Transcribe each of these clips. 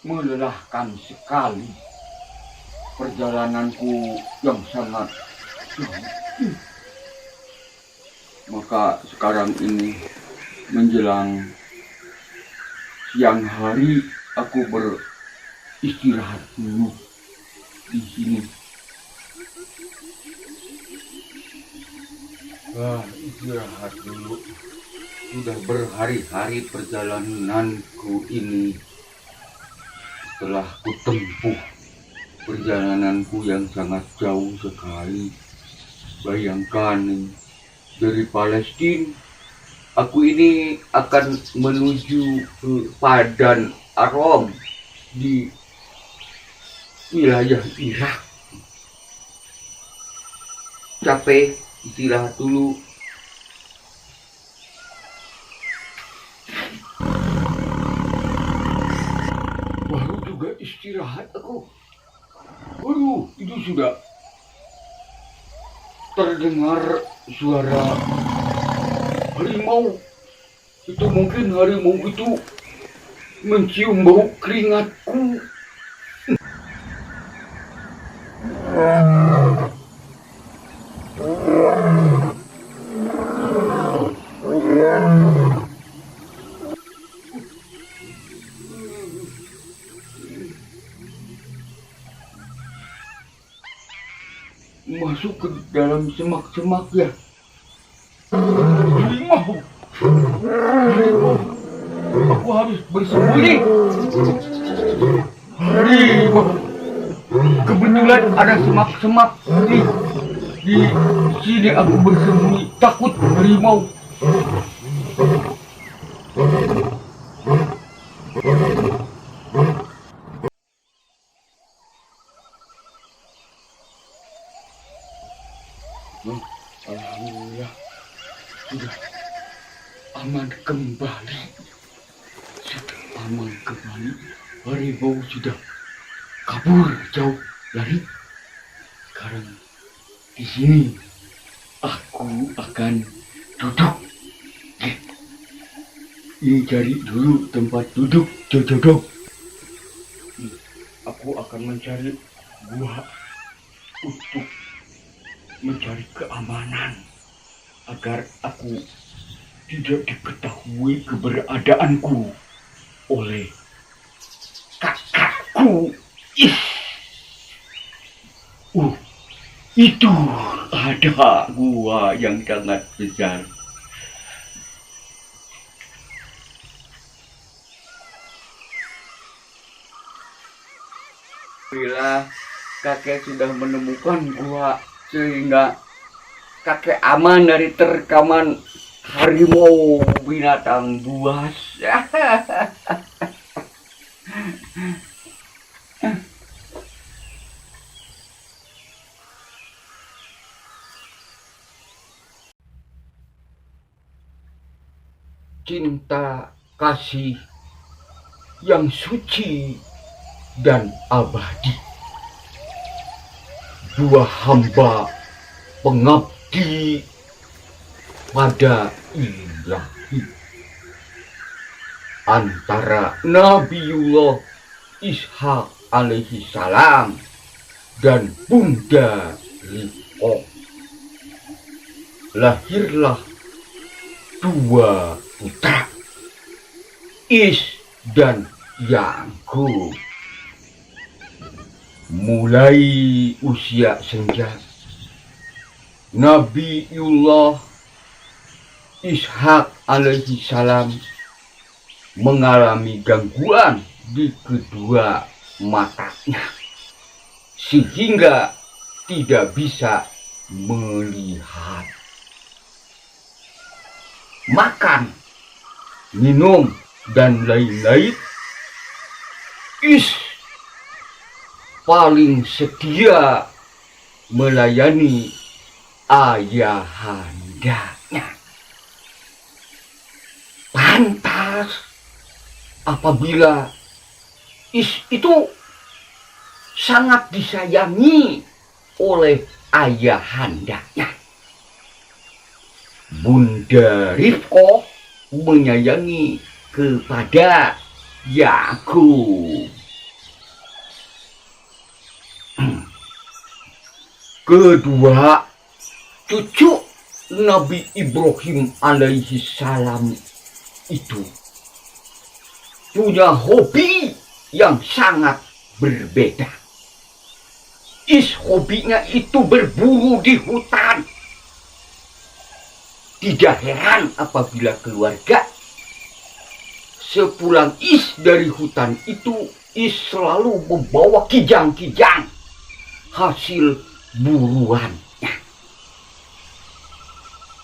Melelahkan sekali perjalananku yang sangat jauh. Maka sekarang ini menjelang siang hari aku beristirahat dulu di sini. Istirahat dulu. Sudah berhari-hari perjalananku ini. Setelah kutempuh perjalananku yang sangat jauh sekali. Bayangkan dari Palestina, aku ini akan menuju ke Padan Aram di wilayah Irak. Capek, istirahat dulu. Baru juga istirahat aku. Waduh, itu sudah terdengar suara harimau. Itu mungkin harimau itu mencium bau keringatku. Masuk ke dalam semak-semak ya. Harimau. Harimau. Aku harus bersembunyi. Harimau. Kebetulan ada semak-semak di sini aku bersembunyi. Takut harimau. Alhamdulillah sudah aman kembali. Sudah aman kembali. Harimau sudah kabur jauh lari. Sekarang di sini aku akan duduk. Ini cari dulu tempat duduk cocok. Aku akan mencari gua untuk mencari keamanan agar aku tidak diketahui keberadaanku oleh kakakku. Itu ada gua yang sangat besar. Bila kakek sudah menemukan gua sehingga kakek aman dari terkaman harimau binatang buas. Cinta kasih yang suci dan abadi. Dua hamba pengabdi pada Ilahi antara Nabiullah Ishak alaihi salam dan Bunda Rifqah. Lahirlah dua putra, Is dan Yakub. Mulai usia senja, Nabiullah Ishak alaihi salam mengalami gangguan di kedua matanya sehingga tidak bisa melihat. Makan, minum, dan lain-lain, Is paling setia melayani ayahandanya. Pantas apabila Is itu sangat disayangi oleh ayahandanya. Bunda Rifqah menyayangi kepada Yakub. Kedua, cucu Nabi Ibrahim alaihi salam itu punya hobi yang sangat berbeda. Hobinya itu berburu di hutan. Tidak heran apabila keluarga sepulang dari hutan itu selalu membawa kijang-kijang hasil buruannya.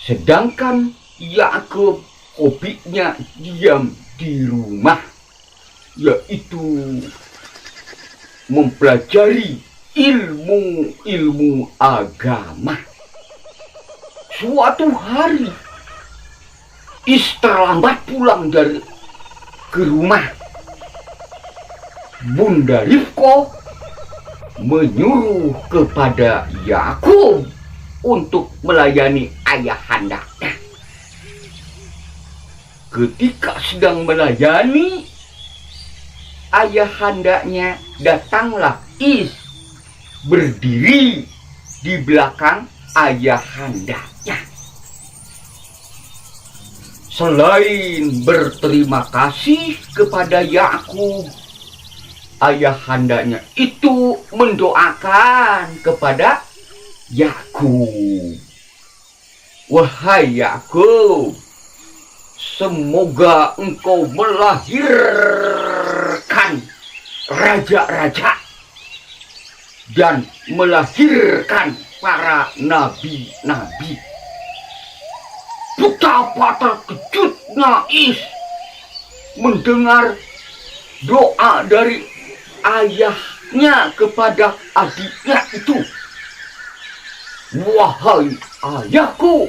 Sedangkan Yakub hobinya diam di rumah, yaitu mempelajari ilmu agama. Suatu hari terlambat pulang ke rumah. Bunda Rifko menyuruh kepada Yakub untuk melayani ayahandanya. Ketika sedang melayani ayahandanya, datanglah berdiri di belakang ayahandanya. Selain berterima kasih kepada Yakub, ayahandanya itu mendoakan kepada Yakub. Wahai Yakub, semoga engkau melahirkan raja-raja dan melahirkan para nabi-nabi. Betapa terkejutnya mendengar doa dari ayahnya kepada adiknya itu. Wahai ayahku,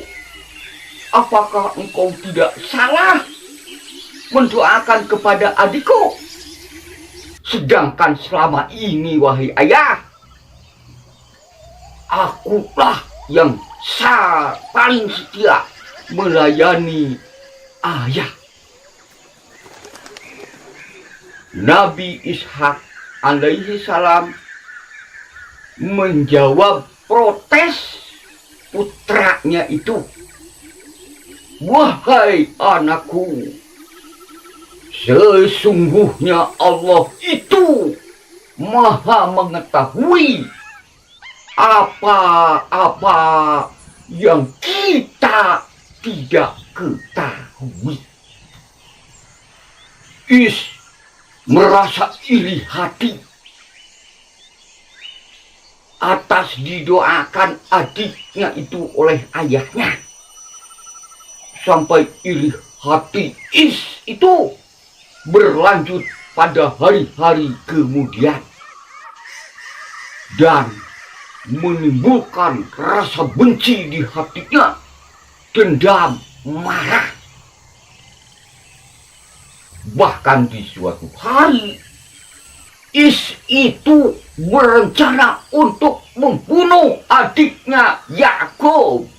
apakah engkau tidak salah mendoakan kepada adikku? Sedangkan selama ini, wahai ayah, akulah yang paling setia melayani ayah. Nabi Ishak alaihi salam menjawab protes putranya itu. Wahai anakku, sesungguhnya Allah itu maha mengetahui apa-apa yang kita tidak ketahui. Merasa iri hati atas didoakan adiknya itu oleh ayahnya. Sampai iri hati itu berlanjut pada hari-hari kemudian dan menimbulkan rasa benci di hatinya, dendam, marah. Bahkan di suatu hari itu berencana untuk membunuh adiknya Yakub.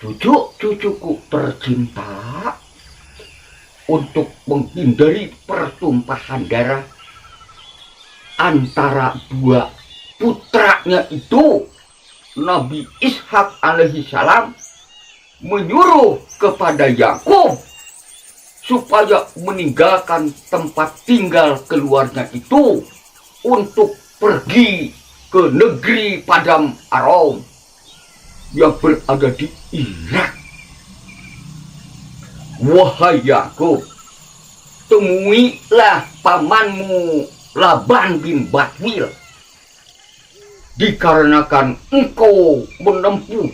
Cucu-cucuku tercinta, untuk menghindari pertumpahan darah antara dua putranya itu, Nabi Ishak alaihi salam menyuruh kepada Yakub supaya meninggalkan tempat tinggal keluarga itu untuk pergi ke negeri Padang Aram yang berada di Irak. Wahai Yakub, temuilah pamanmu Laban bin Batwil, dikarenakan engkau menempuh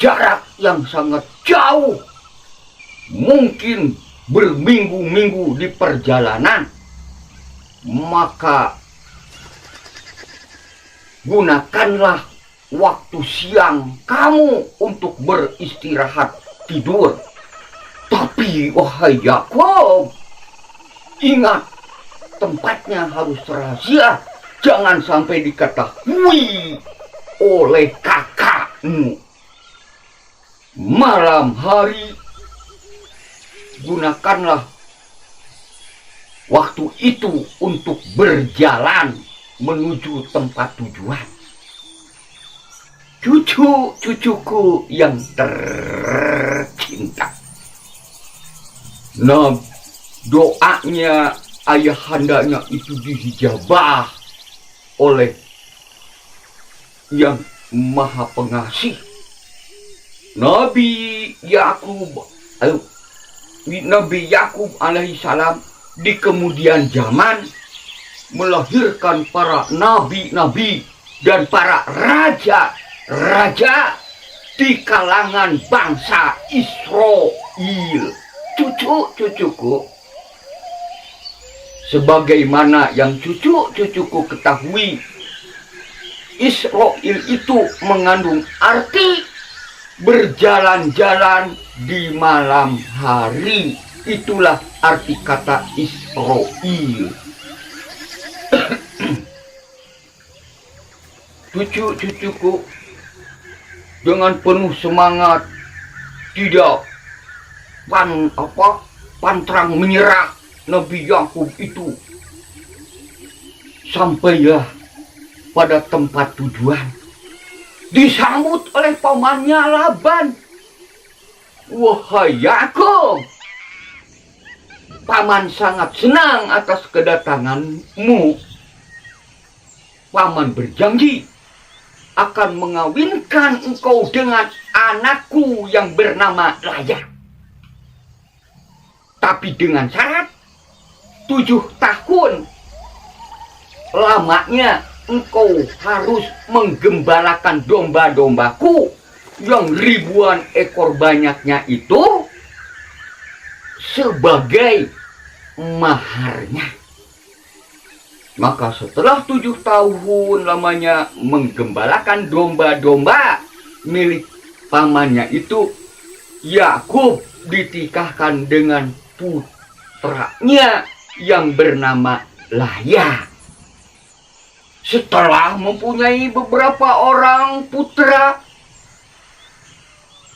jarak yang sangat jauh, mungkin berminggu-minggu di perjalanan, maka gunakanlah waktu siang kamu untuk beristirahat tidur. Tapi wahai Yakub, ingat, tempatnya harus rahasia, jangan sampai diketahui oleh kakakmu. Malam hari gunakanlah waktu itu untuk berjalan menuju tempat tujuan. Cucu-cucuku yang tercinta. Nah, doanya ayahandanya itu dijabah oleh yang Maha Pengasih. Nabi Yakub alaihissalam di kemudian zaman melahirkan para nabi-nabi dan para raja di kalangan bangsa Israel. Cucu-cucuku, sebagaimana yang cucu-cucuku ketahui, Israel itu mengandung arti berjalan-jalan di malam hari. Itulah arti kata Israel. Cucu-cucuku dengan penuh semangat, tidak pantang menyerah Nabi Yakub itu, sampailah pada tempat tujuan, disambut oleh pamannya Laban. Wahai Yakub, paman sangat senang atas kedatanganmu. Paman berjanji akan mengawinkan engkau dengan anakku yang bernama Laya. Tapi dengan syarat 7 tahun lamanya engkau harus menggembalakan domba-dombaku yang ribuan ekor banyaknya itu sebagai maharnya. Maka setelah 7 tahun lamanya menggembalakan domba-domba milik pamannya itu, Yakub ditikahkan dengan putranya yang bernama Laya. Setelah mempunyai beberapa orang putra,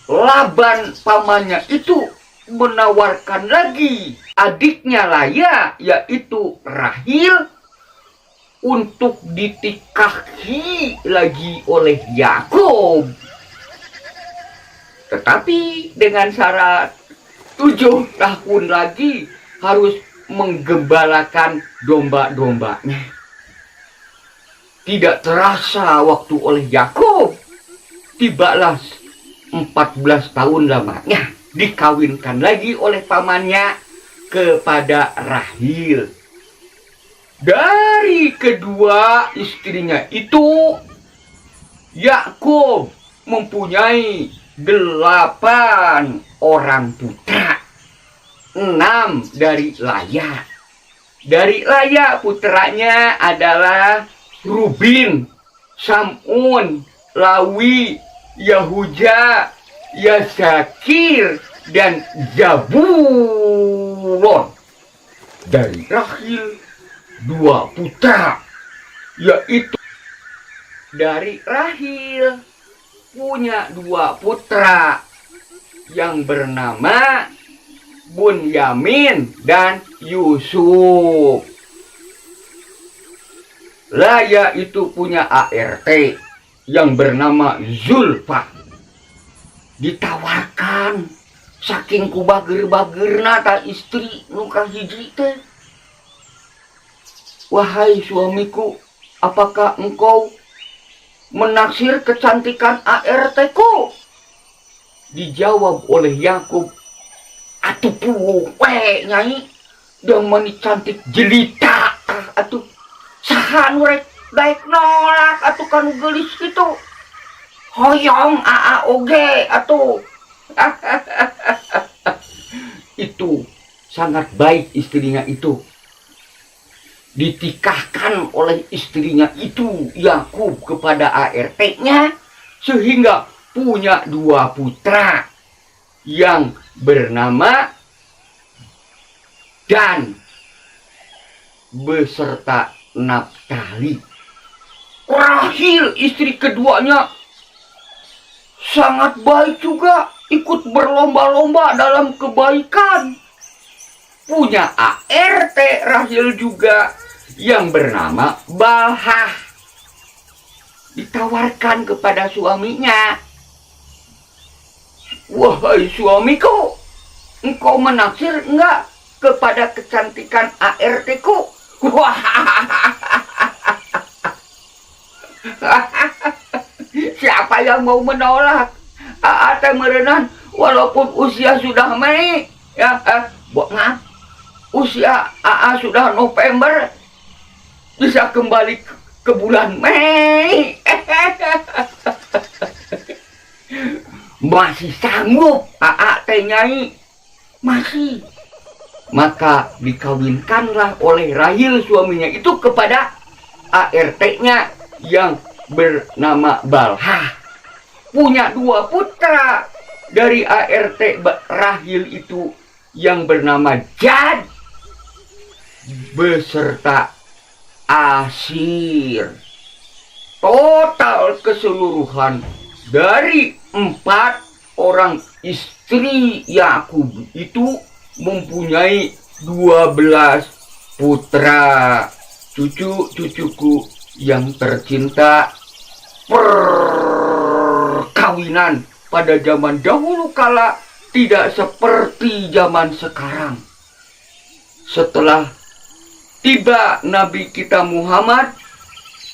Laban pamannya itu menawarkan lagi adiknya Laya, yaitu Rahil, untuk ditikahi lagi oleh Yakub. Tetapi dengan syarat 7 tahun lagi harus menggembalakan domba-dombanya. Tidak terasa waktu oleh Yakub, tibalah 14 tahun lamanya dikawinkan lagi oleh pamannya kepada Rahil. Dari kedua istrinya itu, Yakub mempunyai 8 orang putra, 6 dari Laya. Dari Laya putranya adalah Rubin, Samun, Lawi, Yahuda, Yasakir, dan Zabulon. Dari Rahil 2 putra, yaitu dari Rahil punya 2 putra yang bernama Bunyamin dan Yusuf. Laya itu punya ART yang bernama Zulfa. Ditawarkan saking kubager-bagerna ta istri nuka hiji teh. Wahai suamiku, apakah engkau menaksir kecantikan ART-ku? Dijawab oleh Yakub, atuh puwe nyai, yang mani cantik jelita, atuh saha nu rek daek nolak atuh kanu geulis kitu. Hoyong aa oge atuh. Itu sangat baik istrinya itu. Ditikahkan oleh istrinya itu Yakub kepada ART-nya, sehingga punya 2 putra yang bernama Dan beserta Naftali. Rahil istri keduanya sangat baik juga, ikut berlomba-lomba dalam kebaikan. Punya ART Rahil juga yang bernama Balhah. Ditawarkan kepada suaminya, "Wahai suamiku, engkau menaksir enggak kepada kecantikan ART-ku?" Wah, siapa yang mau menolak? AA teh merenang walaupun usia sudah Mei, ya, maaf, usia AA sudah November, bisa kembali ke bulan Mei. Masih sanggup AA teh Nyai, masih. Maka dikawinkanlah oleh Rahil suaminya itu kepada ART-nya yang bernama Balhah. Punya 2 putra dari ART Rahil itu yang bernama Jad beserta Asir. Total keseluruhan dari 4 orang istri Yakub itu mempunyai 12 putra. Cucu-cucuku yang tercinta, perkawinan pada zaman dahulu kala tidak seperti zaman sekarang. Setelah tiba Nabi kita Muhammad,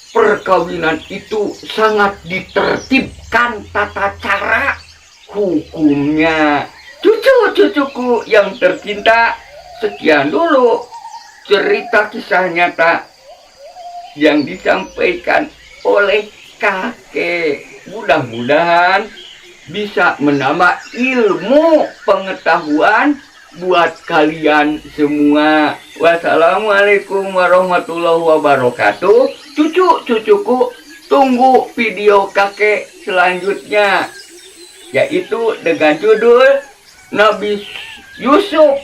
perkawinan itu sangat ditertibkan tata cara hukumnya. Cucu-cucuku yang tercinta, sekian dulu cerita kisah nyata yang disampaikan oleh kakek. Mudah-mudahan bisa menambah ilmu pengetahuan buat kalian semua. Wassalamualaikum warahmatullahi wabarakatuh. Cucu-cucuku, tunggu video kakek selanjutnya, yaitu dengan judul Nabi Yusuf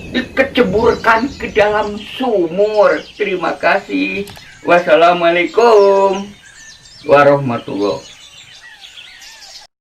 dikeceburkan ke dalam sumur. Terima kasih. Wassalamualaikum warahmatullahi